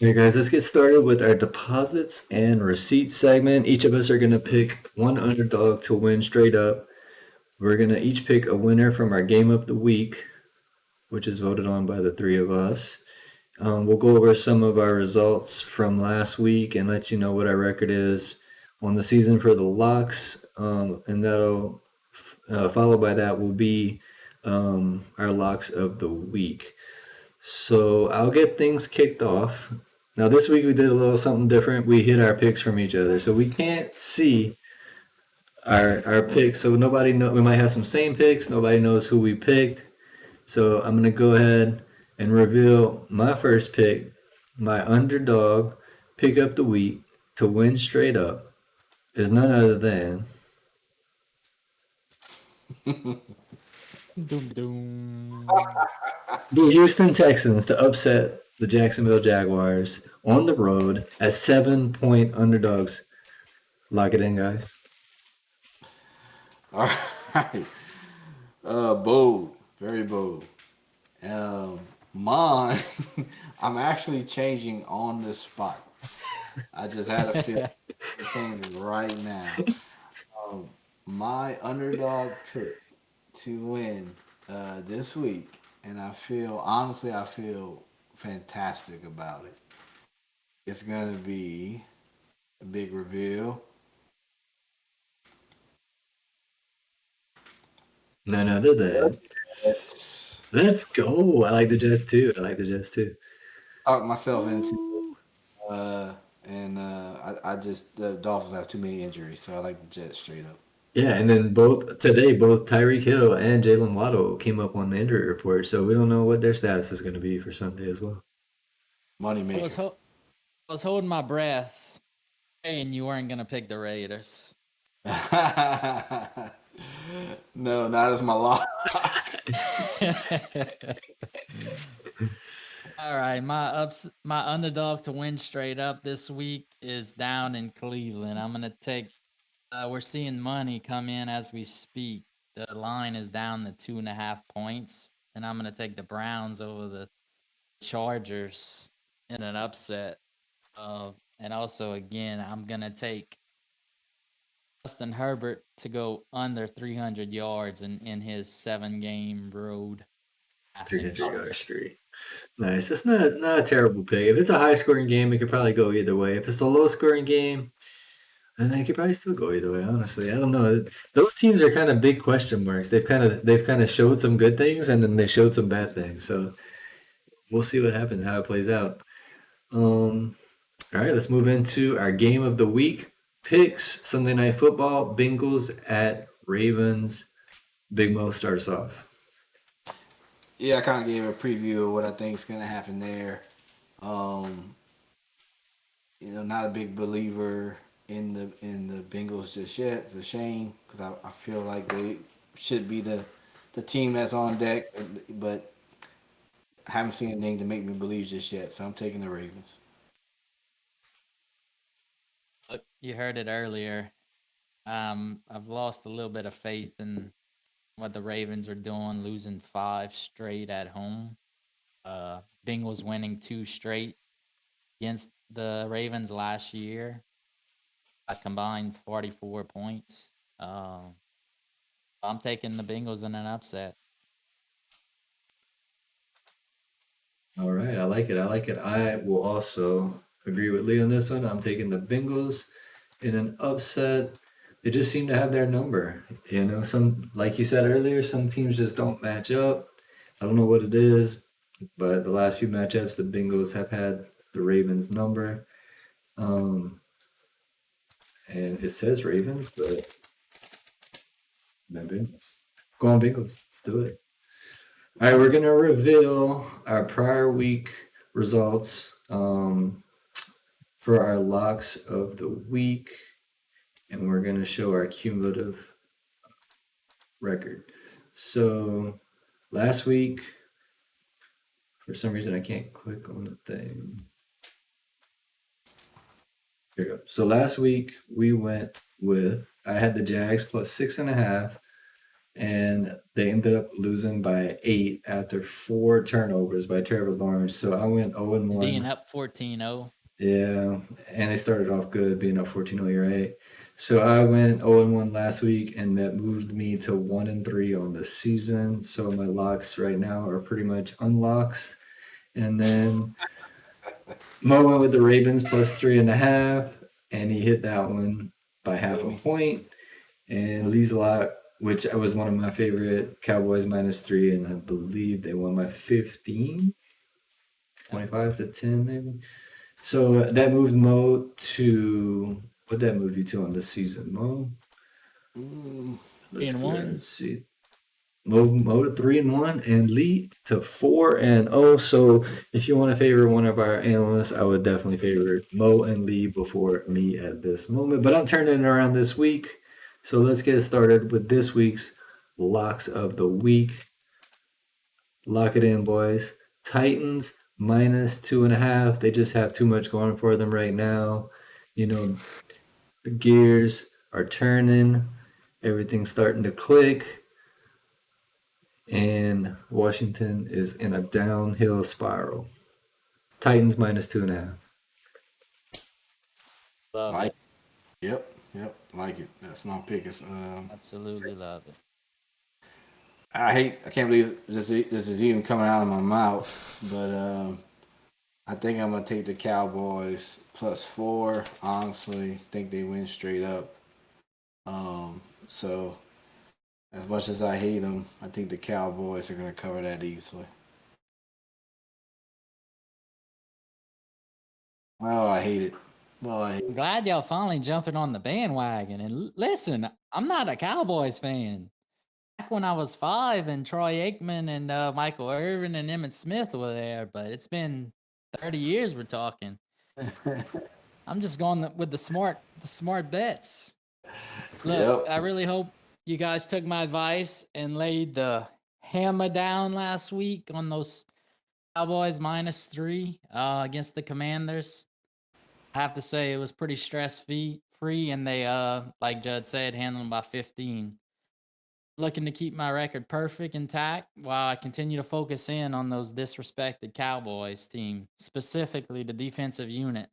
Hey guys, let's get started with our deposits and receipts segment. Each of us are going to pick one underdog to win straight up. We're going to each pick a winner from our game of the week, which is voted on by the three of us. We'll go over some of our results from last week and let you know what our record is on the season for the locks. And that'll followed by that will be our locks of the week. So I'll get things kicked off. Now this week we did a little something different. We hid our picks from each other, so we can't see our picks. So nobody know. We might have some same picks. Nobody knows who we picked. So I'm gonna go ahead and reveal my first pick, my underdog pick up the week to win straight up is none other than Doom doom. the Houston Texans to upset the Jacksonville Jaguars on the road as 7-point underdogs. Lock it in, guys. All right. Bold, very bold. Mine, I'm actually changing on the spot. I just had a feel it came right now. My underdog pick to win this week, and I feel fantastic about it. It's gonna be a big reveal. None other than Let's let's go. I like the Jets too. I like the Jets too. talk myself into Ooh. and I just the Dolphins have too many injuries, so I like the Jets straight up. Yeah, and then both Tyreek Hill and Jalen Waddle came up on the injury report, so we don't know what their status is going to be for Sunday as well. Money I was maker. ho- I was holding my breath, and you weren't gonna pick the Raiders. No, not as my lock. All right, my underdog to win straight up this week is down in Cleveland. I'm gonna take. We're seeing money come in as we speak. The line is down to 2.5 points, and I'm gonna take the Browns over the Chargers in an upset. And also, again, I'm gonna take Justin Herbert to go under 300 yards in his 7 game road passing 300 streak. yard streak. Nice. That's not a terrible pick. If it's a high scoring game, it could probably go either way. If it's a low scoring game, then it could probably still go either way. Honestly, I don't know. Those teams are kind of big question marks. They've kind of showed some good things and then they showed some bad things. So we'll see what happens, how it plays out. Um, All right, let's move into our game of the week picks. Sunday Night Football, Bengals at Ravens. Big Mo starts off. Yeah, I kind of gave a preview of what I think is going to happen there. Um, not a big believer in the Bengals just yet. It's a shame because I feel like they should be the team that's on deck, but I haven't seen anything to make me believe just yet. So I'm taking the Ravens. Look, you heard it earlier. I've lost a little bit of faith in what the Ravens are doing, losing 5 straight at home. Bengals winning 2 straight against the Ravens last year. A combined 44 points. I'm taking the Bengals in an upset. All right, I like it. I like it. I will also agree with Lee on this one. I'm taking the Bengals in an upset. They just seem to have their number. Some like you said earlier, some teams just don't match up. I don't know what it is, but the last few matchups, the Bengals have had the Ravens number. Um, and it says Ravens, but then Bengals. Go on, Bengals. Let's do it. All right, we're gonna reveal our prior week results for our locks of the week, and we're gonna show our cumulative record. So last week, for some reason, I can't click on the thing. Here we go. So last week we went with I had the Jags plus 6.5. and they ended up losing by 8 after 4 turnovers by Trevor Lawrence. So I went 0 and Being 1. up 14-0. Yeah, and they started off good, being up 14-0. You're right. So I went 0 and 1 last week, and that moved me to 1 and 3 on the season. So my locks right now are pretty much unlocks. And then Mo went with the Ravens plus 3.5, and he hit that one by half Beat a me. point. And Lee's lock, which was one of my favorite, Cowboys -3, and I believe they won by 15, 25 to 10 maybe. So that moved Mo to what that move you to on this season, Mo? Mm, Let's And go ahead and one. see. Mo to 3 and 1, and Lee to 4 and 0. So if you want to favor one of our analysts, I would definitely favor Mo and Lee before me at this moment. But I'm turning it around this week. So let's get started with this week's locks of the week. Lock it in, boys. Titans -2.5. They just have too much going for them right now. You know, the gears are turning, everything's starting to click, and Washington is in a downhill spiral. Titans -2.5. Love like, it. yep, like it. That's my pick. Absolutely love it. I can't believe this is even coming out of my mouth, but I think I'm gonna take the Cowboys +4. Honestly, think they win straight up. So as much as I hate them, I think the Cowboys are gonna cover that easily. Oh, I hate it. Well, I hate I'm it. glad y'all finally jumping on the bandwagon. And listen, I'm not a Cowboys fan. Back when I was 5 and Troy Aikman and Michael Irvin and Emmitt Smith were there, but it's been 30 years we're talking. I'm just going with the smart bets. Look, Yep. I really hope you guys took my advice and laid the hammer down last week on those Cowboys -3 against the Commanders. I have to say it was pretty stress free, and they like Judd said, handled them by 15. Looking to keep my record perfect intact while I continue to focus in on those disrespected Cowboys team, specifically the defensive unit,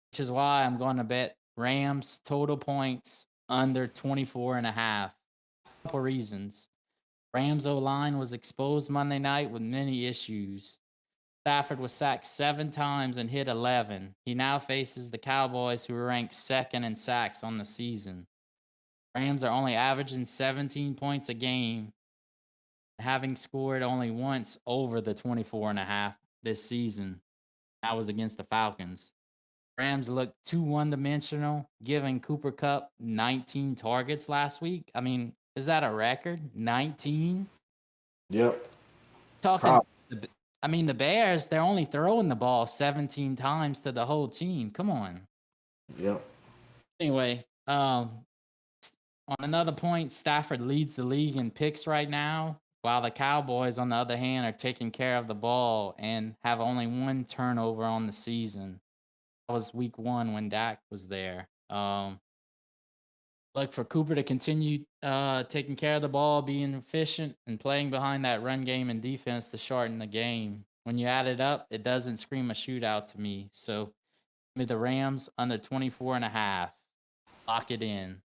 which is why I'm going to bet Rams total points under 24.5. Couple reasons. Rams O line was exposed Monday night with many issues. Stafford was sacked 7 times and hit 11. He now faces the Cowboys, who are ranked second in sacks on the season. Rams are only averaging 17 points a game, having scored only once over the 24.5 this season. That was against the Falcons. Rams looked too one-dimensional, giving Cooper Kupp 19 targets last week. I mean, is that a record? 19? Yep. Talking, Prob. I mean, the Bears, they're only throwing the ball 17 times to the whole team. Come on. Yep. Anyway, on another point, Stafford leads the league in picks right now, while the Cowboys, on the other hand, are taking care of the ball and have only 1 turnover on the season. That was week 1 when Dak was there. Look for Cooper to continue taking care of the ball, being efficient, and playing behind that run game and defense to shorten the game. When you add it up, it doesn't scream a shootout to me. So, give me the Rams under 24.5. Lock it in.